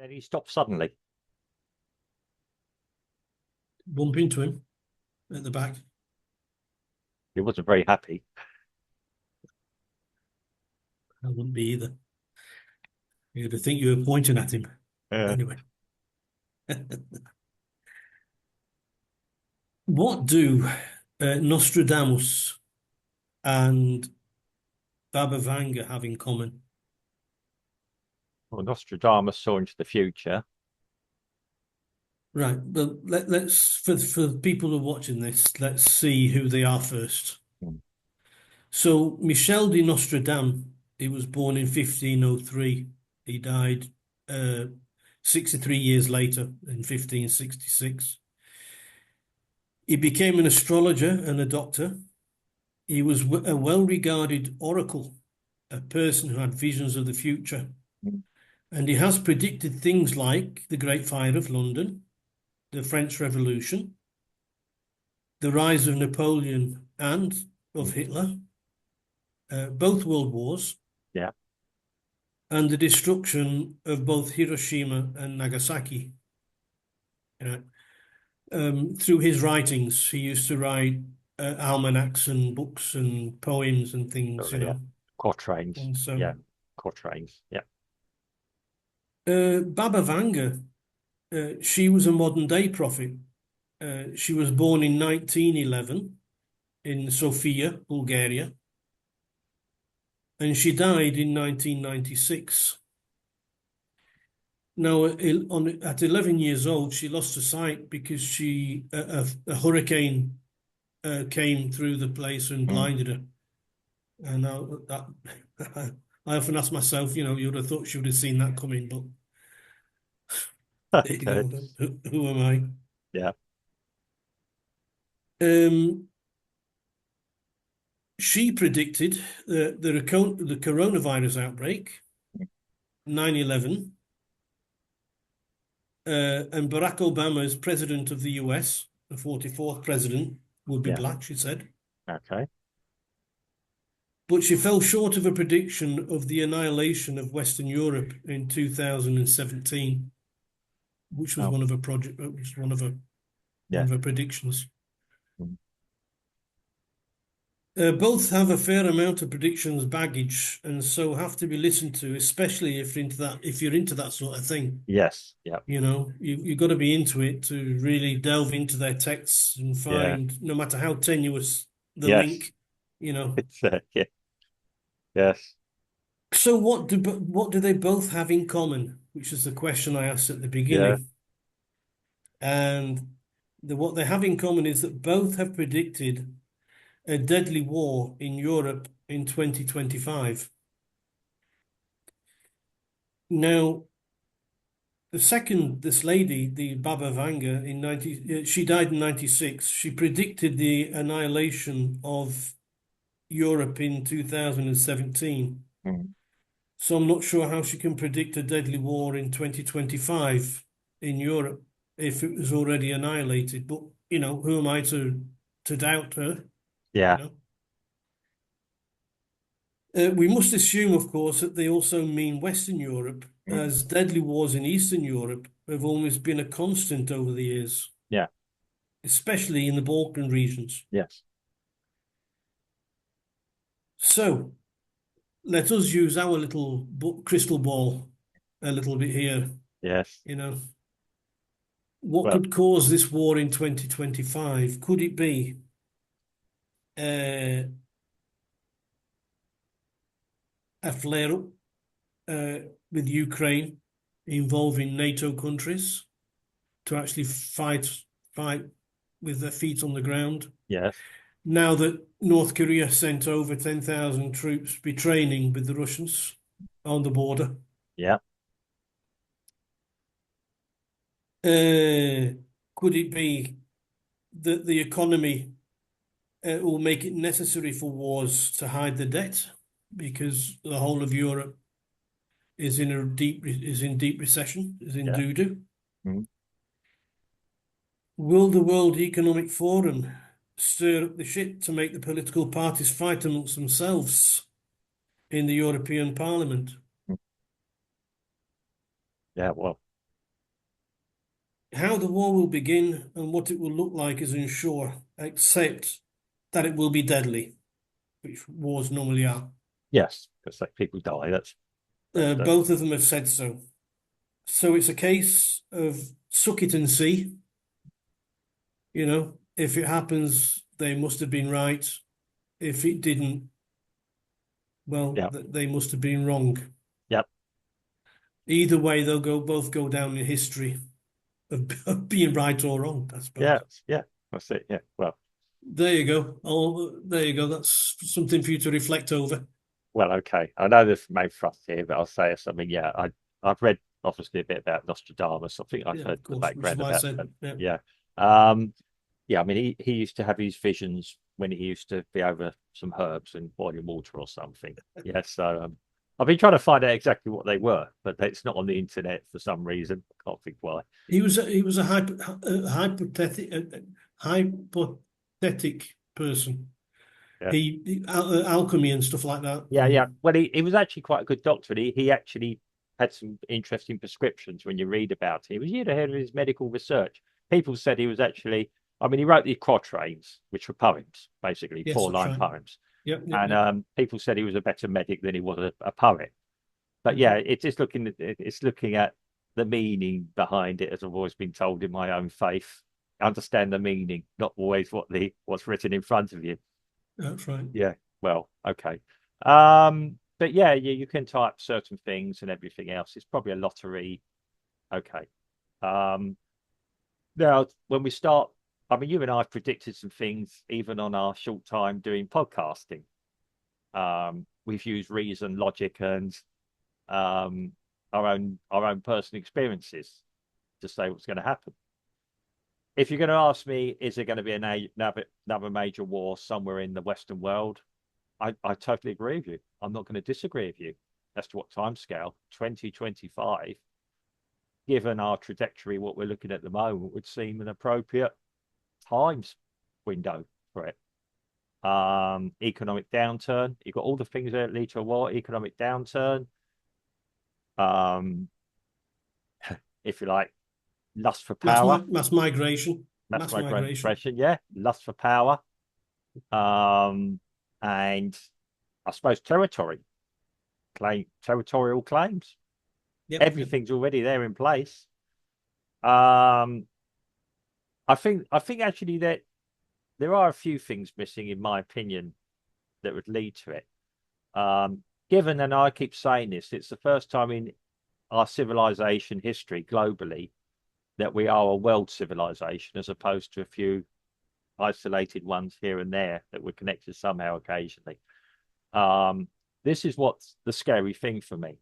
Then he stopped suddenly. Bump into him at the back. He wasn't very happy. I wouldn't be either. You'd think you were pointing at him. Uh, Anyway. What do Nostradamus and Baba Vanga have in common? well, Nostradamus saw into the future. Right. Well, let's for people who are watching this, let's see who they are first. Hmm. So Michel de Nostradam, he was born in 1503. He died 63 years later in 1566. He became an astrologer and a doctor. He was a well-regarded oracle, a person who had visions of the future. Hmm. And he has predicted things like the Great Fire of London, the French Revolution, the rise of Napoleon and of Hitler, both world wars, Yeah. and the destruction of both Hiroshima and Nagasaki. Through his writings, he used to write almanacs and books and poems and things, So, yeah. Quatrains. And so, Yeah. Quatrains. Yeah. Baba Vanga, she was a modern day prophet. She was born in 1911 in Sofia, Bulgaria, and she died in 1996. Now, at 11 years old, she lost her sight because a hurricane came through the place and Hmm. blinded her. And I often ask myself, you would have thought she would have seen that coming, but there you Okay. go. Who am I? Yeah. She predicted the coronavirus outbreak, 9/11, and Barack Obama as president of the US, the 44th president, would be Yeah. black, she said. Okay. But she fell short of a prediction of the annihilation of Western Europe in 2017, which was Oh, one of her yeah. predictions. Hmm. Both have a fair amount of predictions baggage, and so have to be listened to, especially if you're into that sort of thing. Yes. Yeah. You've got to be into it to really delve into their texts and Yeah. find, no matter how tenuous the Yes. link, you know. It's yeah. Yes. So what do they both have in common? Which is the question I asked at the Yeah. beginning. And what they have in common is that both have predicted a deadly war in Europe in 2025. Now, this lady, the Baba Vanga, she died in 96. She predicted the annihilation of Europe in 2017. Hmm. So I'm not sure how she can predict a deadly war in 2025 in Europe if it was already annihilated. But, who am I to doubt her? You Yeah. know? We must assume, of course, that they also mean Western Europe, Hmm. as deadly wars in Eastern Europe have always been a constant over the years, Yeah. especially in the Balkan regions. Yes. So let us use our little crystal ball a little bit here. Yes. What Well. could cause this war in 2025? Could it be uh, a flare-up uh, with Ukraine involving NATO countries to actually fight with their feet on the ground? Yes. Now that North Korea sent over 10,000 troops to be training with the Russians on the border. Yeah. Could it be that the economy will make it necessary for wars to hide the debt because the whole of Europe is in deep recession, is in Yeah. doo-doo? Hmm. Will the World Economic Forum stir up the shit to make the political parties fight amongst themselves in the European Parliament? Yeah. Well. How the war will begin and what it will look like is unsure, except that it will be deadly, which wars normally are. Yes, because like, people die. That's Both of them have said so. So it's a case of suck it and see. If it happens, they must have been right. If it didn't, well, yeah, they must have been wrong. yeah, Either way, they'll both go down in history of being right or wrong, I yeah, suppose. yeah. That's it. Yeah. Well, There you go. Oh, there you go. That's something for you to reflect over. well, okay. I know there's main thrust here, but I'll say something. Yeah, I've read obviously a bit about Nostradamus. I think I've Yeah, heard of the course, which is background why I about said, that. yeah. Yeah. Um, yeah, I mean, he used to have his visions when he used to be over some herbs and boiling water or something. Yeah, so I've been trying to find out exactly what they were, but it's not on the internet for some reason. I can't think why. He was a hypothetic person. Yeah, Alchemy and stuff like that. yeah, yeah. Well, he was actually quite a good doctor. He actually had some interesting prescriptions when you read about him. He was year ahead of his medical research. People said he was actually, I mean, he wrote the quatrains, which were poems, basically Yes, that's four-line right. poems. Yep, yep, And yep. people said he was a better medic than he was a poet. But yeah, Mhm. it's looking at the meaning behind it, as I've always been told in my own faith. Understand the meaning, not always what's written in front of you. That's right. Yeah. Well, okay. But yeah, you can type certain things and everything else. It's probably a lottery. Okay. Um, Now when we start, I mean, you and I have predicted some things even on our short time doing podcasting. We've used reason, logic, and um, our own personal experiences to say what's going to happen. If you're going to ask me, is there going to be another major war somewhere in the Western world? I totally agree with you. I'm not going to disagree with you as to what timescale 2025, given our trajectory, what we're looking at the moment, would seem an appropriate times window for it. Economic downturn. You've got all the things that lead to a war. Economic downturn. Um, if you like, lust for power. Mass migration. That's Mass my great migration. impression. Yeah, lust for power. Um, and I suppose territorial claims. Yep, yep. Everything's already there in place. Um, I think actually that there are a few things missing, in my opinion, that would lead to it. Given, and I keep saying this, it's the first time in our civilization history globally that we are a world civilization as opposed to a few isolated ones here and there that were connected somehow occasionally. Um, this is what's the scary thing for me.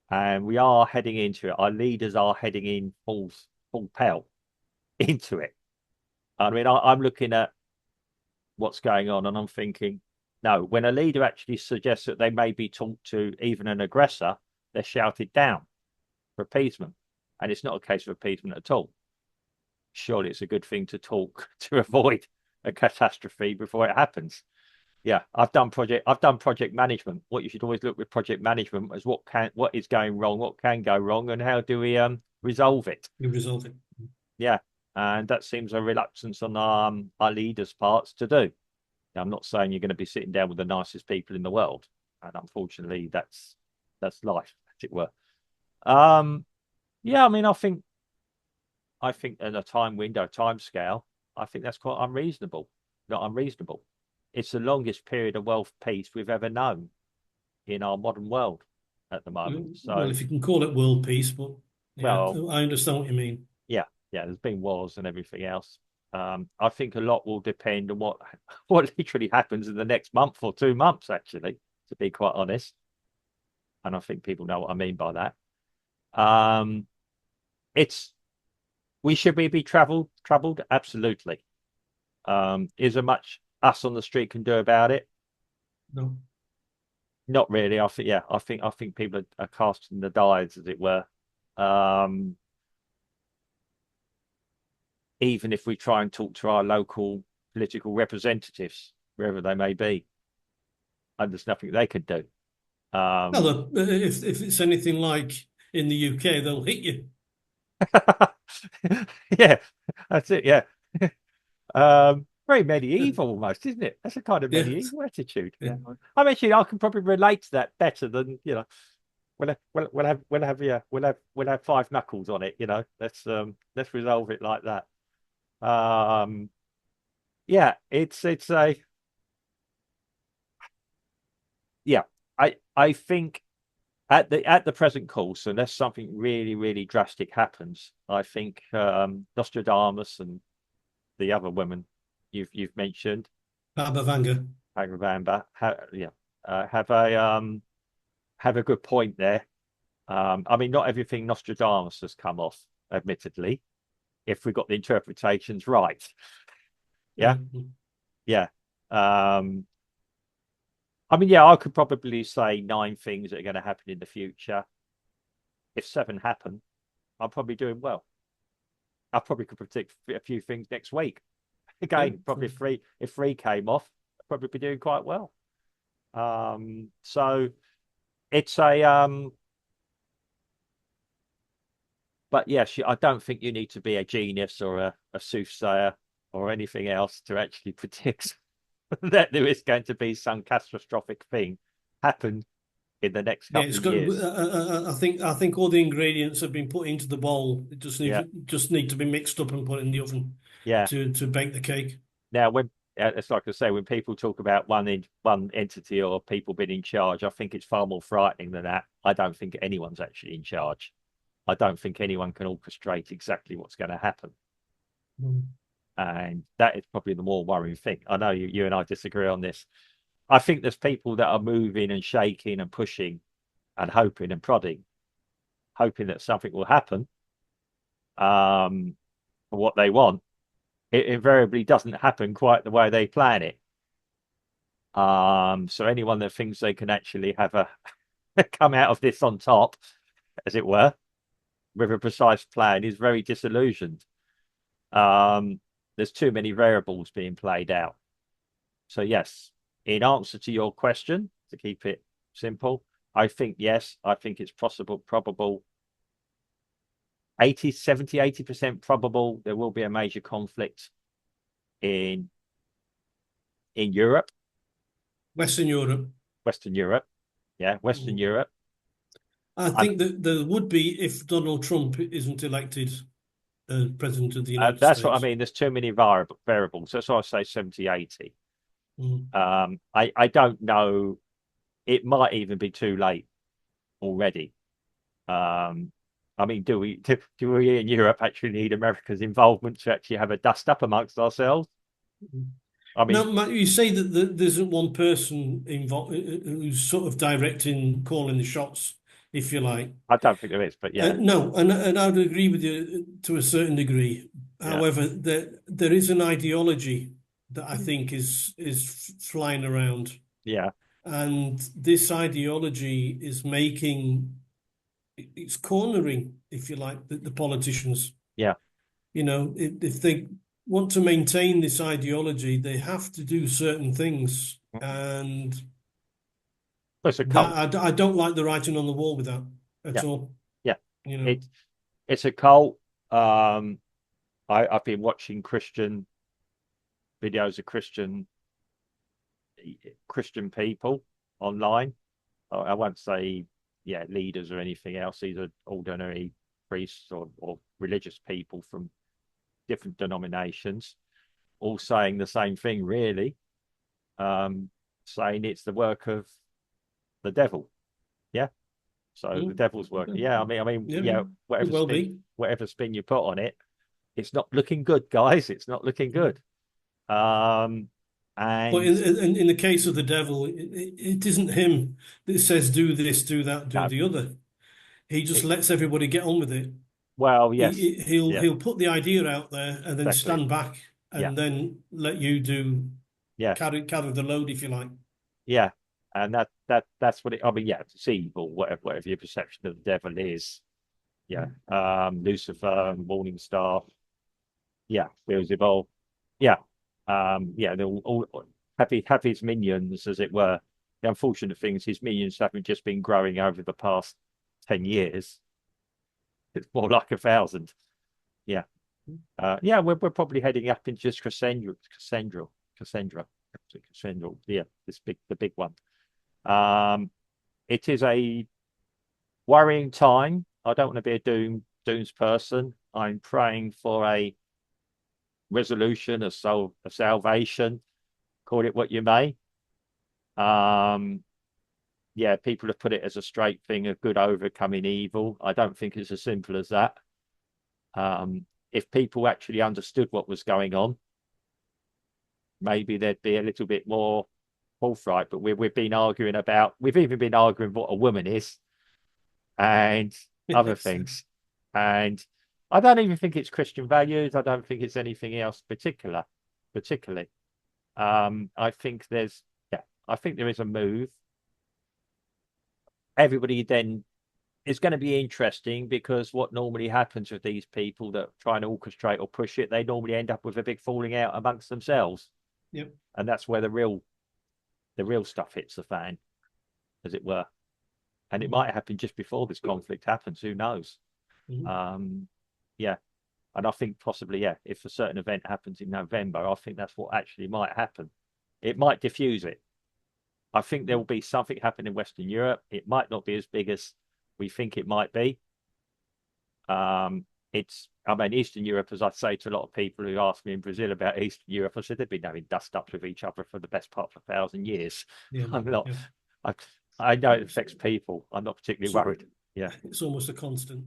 And we are heading into it. Our leaders are heading in full pelt into it. I mean, I'm looking at what's going on and I'm thinking, no, when a leader actually suggests that they may be talked to even an aggressor, they're shouted down for appeasement. And it's not a case of appeasement at all. Surely it's a good thing to talk to avoid a catastrophe before it happens. Yeah, I've done project management. What you should always look with project management is what is going wrong, what can go wrong, and how do we resolve it. You resolve it. Yeah, and that seems a reluctance on our leaders' parts to do. Now, I'm not saying you're going to be sitting down with the nicest people in the world, and unfortunately, that's life, as it were. Um, yeah, I mean, I think in a time scale, I think that's quite unreasonable. Not unreasonable. It's the longest period of world peace we've ever known in our modern world at the moment. Well, So, if you can call it world peace, but yeah, well, I understand what you mean. yeah, yeah, there's been wars and everything else. I think a lot will depend on what what literally happens in the next month or 2 months, actually, to be quite honest. And I think people know what I mean by that. Um, it's should we be troubled? Absolutely. Is there much us on the street can do about it? No. Not really. I think people are casting the dies, as it were. Um, even if we try and talk to our local political representatives, wherever they may be, and there's nothing they could do. Um, Well, if it's anything like in the UK, they'll hit you. Yeah, that's it. Yeah. Very medieval almost, isn't it? That's a kind of Yeah, medieval attitude. yeah. Yeah. I'm actually, I can probably relate to that better than, we'll have five knuckles on it, let's resolve it like that. Um, yeah, it's a yeah. I think at the present course, unless something really, really drastic happens, I think Nostradamus and the other woman you've mentioned, Baba Vanga. Vanga, have a good point there. I mean, not everything Nostradamus has come off, admittedly, if we got the interpretations right. Yeah, Yeah. yeah. I mean, yeah, I could probably say nine things that are going to happen in the future. If seven happen, I'm probably doing well. I probably could predict a few things next week. Yeah. Again, probably three. If three came off, I'd probably be doing quite well. So it's a but yes, I don't think you need to be a genius or a soothsayer or anything else to actually predict that there is going to be some catastrophic thing happen in the next Yeah, couple it's of got. years. I think all the ingredients have been put into the bowl. It Yeah, just need to be mixed up and put in the oven yeah. to bake the cake. Now, when it's like I say, when people talk about one entity or people being in charge, I think it's far more frightening than that. I don't think anyone's actually in charge. I don't think anyone can orchestrate exactly what's going to happen. Mm. And that is probably the more worrying thing. I know you and I disagree on this. I think there's people that are moving and shaking and pushing and hoping and prodding, hoping that something will happen for what they want. It invariably doesn't happen quite the way they plan it. So anyone that thinks they can actually have a come out of this on top, as it were, with a precise plan is very disillusioned. Um, there's too many variables being played out. So yes, in answer to your question, to keep it simple, I think yes, I think it's possible, probable 80, 70, 80% probable there will be a major conflict in Europe, Western Europe. Western Europe. Yeah, Western Mm. Europe. I And think that there would be if Donald Trump isn't elected president of the United that's what I States. mean. There's too many variables. That's why I say 70, 80. Mm. I don't know. It might even be too late already. Um, I mean, do we in Europe actually need America's involvement to actually have a dust up amongst ourselves? I Now, mean, Matt, you say that there isn't one person involved who's sort of directing, calling the shots, if you like. I don't think there is, but yeah, No, and I would agree with you to a certain degree. yeah, However, there is an ideology that I think is flying around, yeah, and this ideology is making it's cornering, if you like, the politicians. yeah. You know, if they want to maintain this ideology, they have to do certain things, and Well, it's a cult. that I don't like the writing on the wall with that at Yeah, all. yeah. You know. It it's a cult. I've been watching Christian videos of Christian people online. I won't say yeah leaders or anything else. These are ordinary priests or religious people from different denominations, all saying the same thing, really, saying it's the work of the devil. Yeah. So the Mm. devil's work. Yeah. Yeah, Yeah, could well be. whatever spin you put on it, it's not looking good, guys. It's not looking good. Um, But and in the case of the devil, it isn't him that says do this, do that, do no, the other. He just it, lets everybody get on with it. well, yes, yeah, He'll put the idea out there and then exactly. stand back Yeah, and then let you do yeah, carry the load, if you like. yeah. And that's what it. I mean, yeah, it's evil, whatever your perception of the devil is. Yeah. Lucifer, Morning Star. Yeah, Beelzebub. Yeah. Yeah, they're all have his minions, as it were. The unfortunate thing is his minions haven't just been growing over the past 10 years. It's more like 1,000. Yeah. Yeah, we're probably heading up into just Cassandra. Yeah, the big one. It is a worrying time. I don't want to be a dooms person. I'm praying for a resolution, a salvation, call it what you may. Um, yeah, people have put it as a straight thing of good overcoming evil. I don't think it's as simple as that. If people actually understood what was going on, maybe there'd be a little bit more forthright. But we've been arguing about, we've even been arguing what a woman is and other Yes. things. And I don't even think it's Christian values. I don't think it's anything else particularly. I think I think there is a move. Everybody then is going to be interesting because what normally happens with these people that try and orchestrate or push it, they normally end up with a big falling out amongst themselves. Yep. And that's where the real stuff hits the fan, as it were. And it might happen just before this conflict happens. Who knows? Mhm. Yeah. And I think possibly, yeah, if a certain event happens in November, I think that's what actually might happen. It might diffuse it. I think there will be something happen in Western Europe. It might not be as big as we think it might be. I mean, Eastern Europe, as I say to a lot of people who ask me in Brazil about Eastern Europe, I said they've been having dust ups with each other for the best part of 1,000 years. Yeah. I'm not, Yeah. I know it affects people. I'm not particularly So worried. Yeah. it's almost a constant.